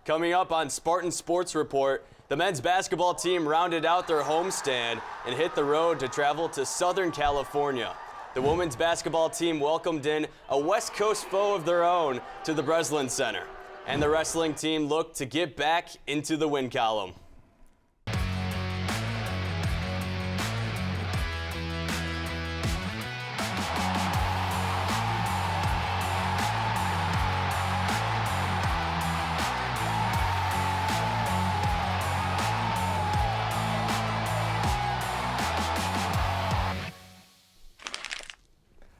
Coming up on Spartan Sports Report, the men's basketball team rounded out their homestand and hit the road to travel to Southern California. The women's basketball team welcomed in a West Coast foe of their own to the Breslin Center. And the wrestling team looked to get back into the win column.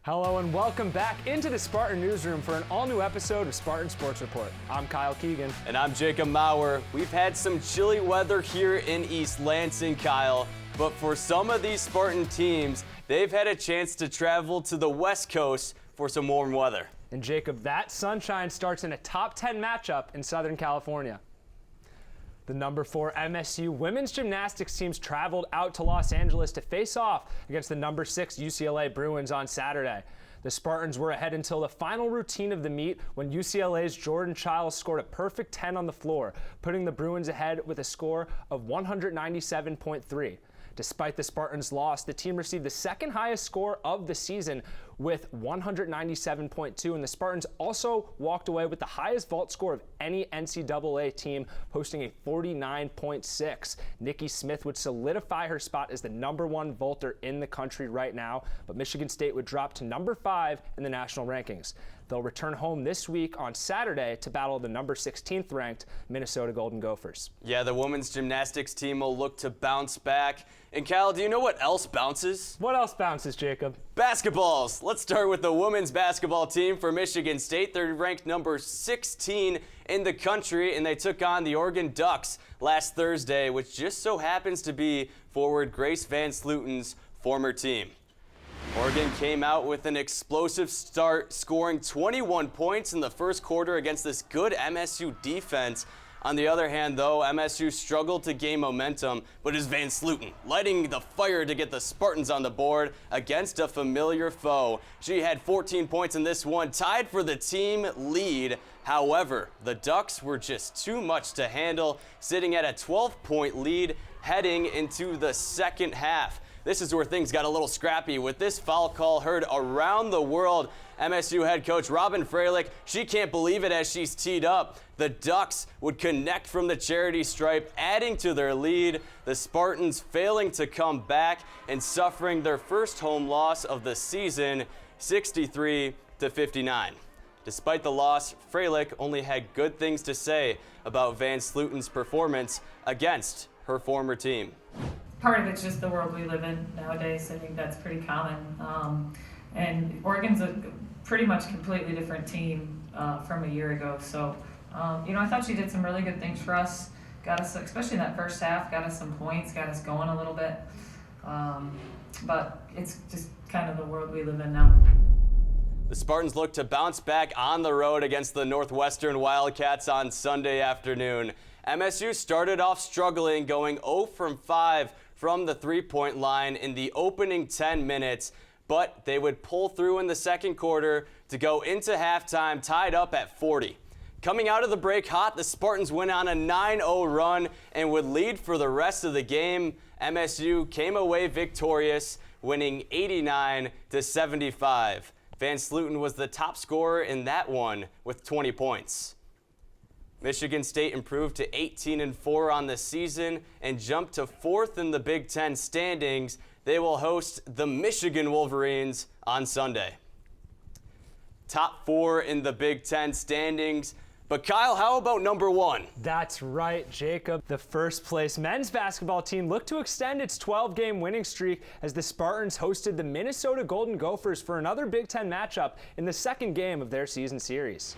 Hello and welcome back into the Spartan Newsroom for an all-new episode of Spartan Sports Report. I'm Kyle Keegan. And I'm Jacob Maurer. We've had some chilly weather here in East Lansing, Kyle, but for some of these Spartan teams, they've had a chance to travel to the West Coast for some warm weather. And Jacob, that sunshine starts in a top 10 matchup in Southern California. The number 4 MSU women's gymnastics teams traveled out to Los Angeles to face off against the number 6 UCLA Bruins on Saturday. The Spartans were ahead until the final routine of the meet when UCLA's Jordan Childs scored a perfect 10 on the floor, putting the Bruins ahead with a score of 197.3. Despite the Spartans' loss, the team received the second highest score of the season with 197.2, and the Spartans also walked away with the highest vault score of any NCAA team, posting a 49.6. Nikki Smith would solidify her spot as the number 1 vaulter in the country right now, but Michigan State would drop to number 5 in the national rankings. They'll return home this week on Saturday to battle the number 16th ranked Minnesota Golden Gophers. Yeah, the women's gymnastics team will look to bounce back. And Cal, do you know what else bounces? What else bounces, Jacob? Basketballs. Let's start with the women's basketball team for Michigan State. They're ranked number 16 in the country, and they took on the Oregon Ducks last Thursday, which just so happens to be forward Grace Van Sluten's former team. Oregon came out with an explosive start, scoring 21 points in the first quarter against this good MSU defense. On the other hand, though, MSU struggled to gain momentum, but it's Van Sluten lighting the fire to get the Spartans on the board against a familiar foe. She had 14 points in this one, tied for the team lead. However, the Ducks were just too much to handle, sitting at a 12-point lead heading into the second half. This is where things got a little scrappy with this foul call heard around the world. MSU head coach Robin Freilich, she can't believe it as she's teed up. The Ducks would connect from the charity stripe, adding to their lead. The Spartans failing to come back and suffering their first home loss of the season, 63-59. Despite the loss, Freilich only had good things to say about Van Sluten's performance against her former team. Part of it's just the world we live in nowadays. I think that's pretty common. And Oregon's a pretty much completely different team from a year ago. So, I thought she did some really good things for us. Got us, especially in that first half, got us some points, got us going a little bit. But it's just kind of the world we live in now. The Spartans look to bounce back on the road against the Northwestern Wildcats on Sunday afternoon. MSU started off struggling, going 0 from 5 from the three-point line in the opening 10 minutes, but they would pull through in the second quarter to go into halftime tied up at 40. Coming out of the break hot, the Spartans went on a 9-0 run and would lead for the rest of the game. MSU came away victorious, winning 89-75. Van Sluten was the top scorer in that one with 20 points. Michigan State improved to 18-4 on the season and jumped to 4th in the Big Ten standings. They will host the Michigan Wolverines on Sunday. Top 4 in the Big Ten standings. But Kyle, how about number 1? That's right, Jacob. The first place men's basketball team looked to extend its 12-game winning streak as the Spartans hosted the Minnesota Golden Gophers for another Big Ten matchup in the second game of their season series.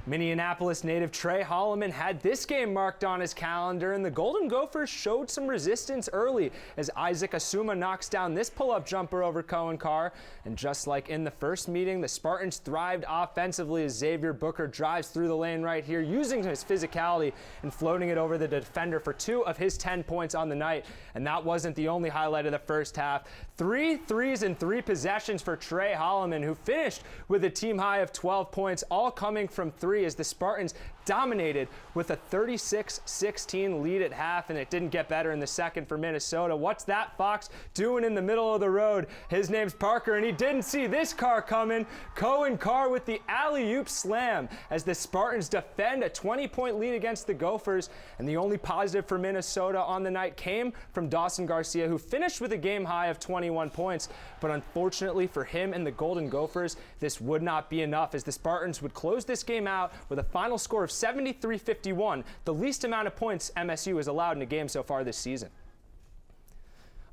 Minneapolis native Trey Holloman had this game marked on his calendar, and the Golden Gophers showed some resistance early as Isaac Asuma knocks down this pull-up jumper over Cohen Carr. And just like in the first meeting, the Spartans thrived offensively as Xavier Booker drives through the lane right here, using his physicality and floating it over the defender for 2 of his 10 points on the night. And that wasn't the only highlight of the first half. 3 threes in 3 possessions for Trey Holloman, who finished with a team high of 12 points, all coming from 3 3 as the Spartans dominated with a 36-16 lead at half, and it didn't get better in the second for Minnesota. What's that fox doing in the middle of the road? His name's Parker, and he didn't see this car coming. Cohen Carr with the alley-oop slam as the Spartans defend a 20-point lead against the Gophers, and the only positive for Minnesota on the night came from Dawson Garcia, who finished with a game high of 21 points, but unfortunately for him and the Golden Gophers, this would not be enough as the Spartans would close this game out with a final score of 73-51, the least amount of points MSU has allowed in a game so far this season.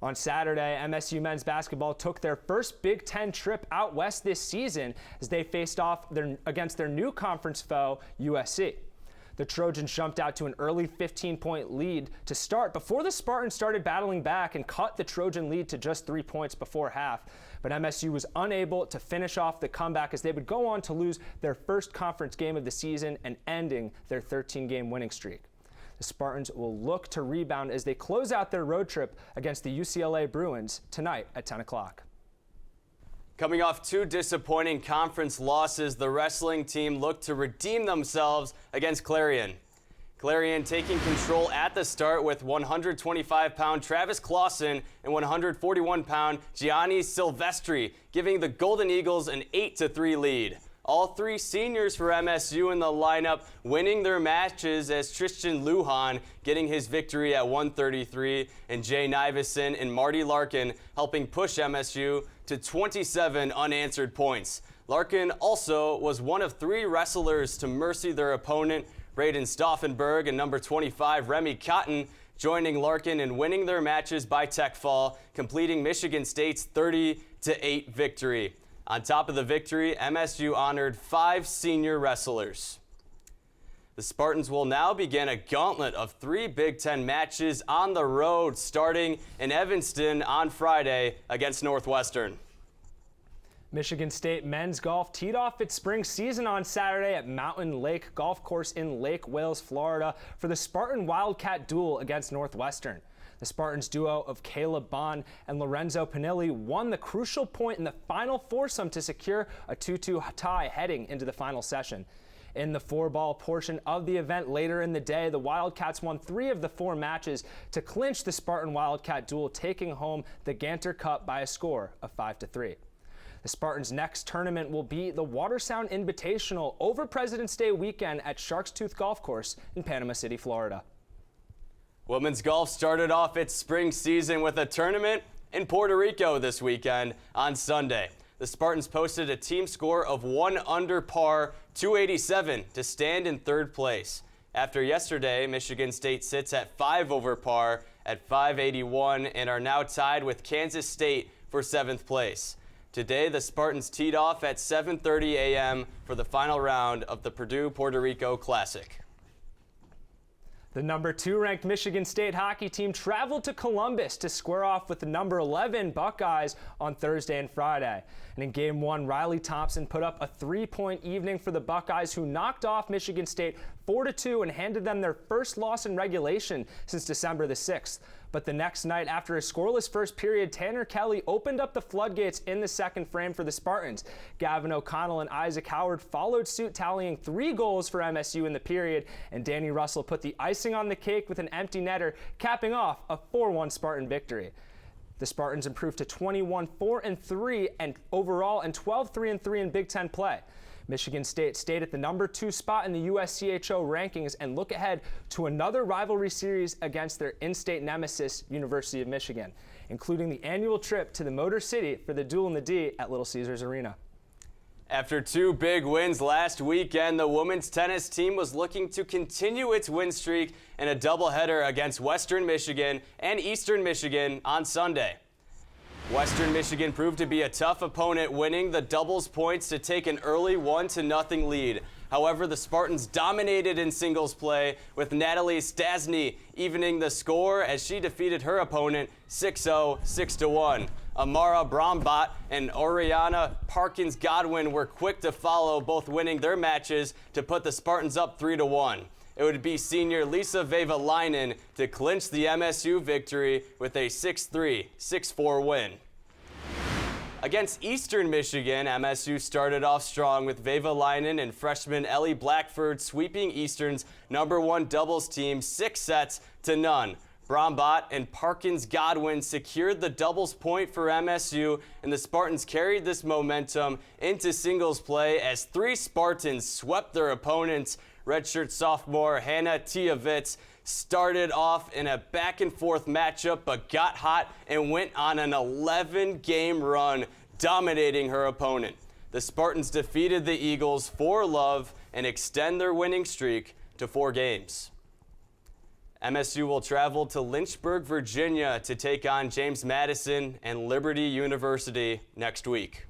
On Saturday, MSU men's basketball took their first Big Ten trip out west this season as they faced off against their new conference foe, USC. The Trojans jumped out to an early 15-point lead to start before the Spartans started battling back and cut the Trojan lead to just 3 points before half. But MSU was unable to finish off the comeback as they would go on to lose their first conference game of the season and ending their 13-game winning streak. The Spartans will look to rebound as they close out their road trip against the UCLA Bruins tonight at 10 o'clock. Coming off 2 disappointing conference losses, the wrestling team looked to redeem themselves against Clarion. Clarion taking control at the start with 125-pound Travis Clausen and 141-pound Gianni Silvestri, giving the Golden Eagles an 8-3 lead. All 3 seniors for MSU in the lineup winning their matches as Tristan Lujan getting his victory at 133 and Jay Nivison and Marty Larkin helping push MSU to 27 unanswered points. Larkin also was one of 3 wrestlers to mercy their opponent, Braden Stauffenberg and number 25 Remy Cotton, joining Larkin in winning their matches by tech fall, completing Michigan State's 30-8 victory. On top of the victory, MSU honored 5 senior wrestlers. The Spartans will now begin a gauntlet of 3 Big Ten matches on the road, starting in Evanston on Friday against Northwestern. Michigan State men's golf teed off its spring season on Saturday at Mountain Lake Golf Course in Lake Wales, Florida, for the Spartan Wildcat duel against Northwestern. The Spartans duo of Caleb Bond and Lorenzo Panilli won the crucial point in the final foursome to secure a 2-2 tie heading into the final session. In the 4-ball portion of the event later in the day, the Wildcats won 3 of the 4 matches to clinch the Spartan Wildcat duel, taking home the Ganter Cup by a score of 5-3. The Spartans' next tournament will be the Watersound Invitational over President's Day weekend at Shark's Tooth Golf Course in Panama City, Florida. Women's golf started off its spring season with a tournament in Puerto Rico this weekend on Sunday. The Spartans posted a team score of 1 under par, 287 to stand in 3rd place. After yesterday, Michigan State sits at 5 over par at 581 and are now tied with Kansas State for 7th place. Today, the Spartans teed off at 7:30 a.m. for the final round of the Purdue-Puerto Rico Classic. The number 2 ranked Michigan State hockey team traveled to Columbus to square off with the number 11 Buckeyes on Thursday and Friday. And in Game 1, Riley Thompson put up a 3-point evening for the Buckeyes, who knocked off Michigan State 4-2 and handed them their first loss in regulation since December the 6th. But the next night, after a scoreless first period, Tanner Kelly opened up the floodgates in the second frame for the Spartans. Gavin O'Connell and Isaac Howard followed suit, tallying 3 goals for MSU in the period, and Danny Russell put the icing on the cake with an empty netter, capping off a 4-1 Spartan victory. The Spartans improved to 21-4-3 and overall and 12-3-3 in Big Ten play. Michigan State stayed at the number 2 spot in the USCHO rankings and look ahead to another rivalry series against their in-state nemesis, University of Michigan, including the annual trip to the Motor City for the Duel in the D at Little Caesars Arena. After 2 big wins last weekend, the women's tennis team was looking to continue its win streak in a doubleheader against Western Michigan and Eastern Michigan on Sunday. Western Michigan proved to be a tough opponent, winning the doubles points to take an early 1-0 lead. However, the Spartans dominated in singles play, with Natalie Stasny evening the score as she defeated her opponent 6-0, 6-1. Amara Brombat and Oriana Parkins-Godwin were quick to follow, both winning their matches to put the Spartans up 3-1. It would be senior Lisa Veva-Leinen to clinch the MSU victory with a 6-3, 6-4 win. Against Eastern Michigan, MSU started off strong with Veva Leinen and freshman Ellie Blackford sweeping Eastern's #1 doubles team 6-0. Brombot and Parkins Godwin secured the doubles point for MSU, and the Spartans carried this momentum into singles play as 3 Spartans swept their opponents. Redshirt sophomore Hannah Tiavitz started off in a back-and-forth matchup but got hot and went on an 11-game run, dominating her opponent. The Spartans defeated the Eagles 4-love and extend their winning streak to 4 games. MSU will travel to Lynchburg, Virginia to take on James Madison and Liberty University next week.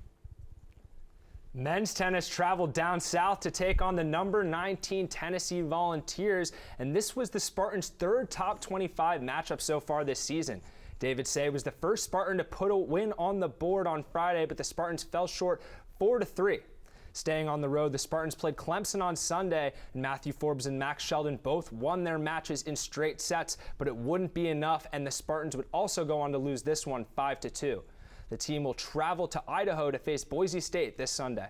Men's tennis traveled down south to take on the number 19 Tennessee Volunteers, and this was the Spartans' 3rd top 25 matchup so far this season. David Say was the first Spartan to put a win on the board on Friday, but the Spartans fell short 4-3. Staying on the road, the Spartans played Clemson on Sunday, and Matthew Forbes and Max Sheldon both won their matches in straight sets, but it wouldn't be enough, and the Spartans would also go on to lose this one 5-2. The team will travel to Idaho to face Boise State this Sunday.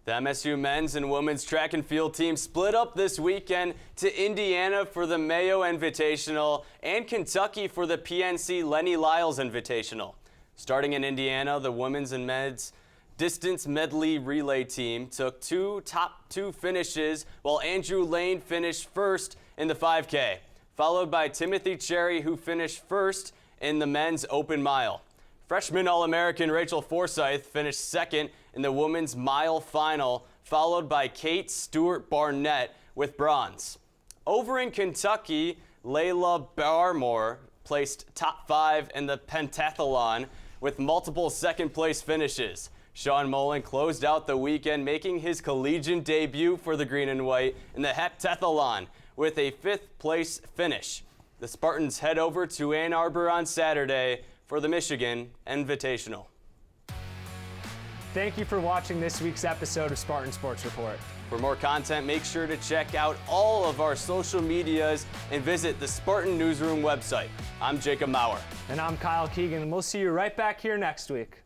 The MSU men's and women's track and field teams split up this weekend to Indiana for the Mayo Invitational and Kentucky for the PNC Lenny Lyles Invitational. Starting in Indiana, the women's and men's distance medley relay team took 2 top 2 finishes, while Andrew Lane finished first in the 5K, followed by Timothy Cherry, who finished first in the men's open mile. Freshman All-American Rachel Forsyth finished second in the women's mile final, followed by Kate Stewart Barnett with bronze. Over in Kentucky, Layla Barmore placed top 5 in the pentathlon with multiple second-place finishes. Sean Mullen closed out the weekend, making his collegiate debut for the green and white in the heptathlon with a 5th-place finish. The Spartans head over to Ann Arbor on Saturday for the Michigan Invitational. Thank you for watching this week's episode of Spartan Sports Report. For more content, make sure to check out all of our social medias and visit the Spartan Newsroom website. I'm Jacob Maurer. And I'm Kyle Keegan, and we'll see you right back here next week.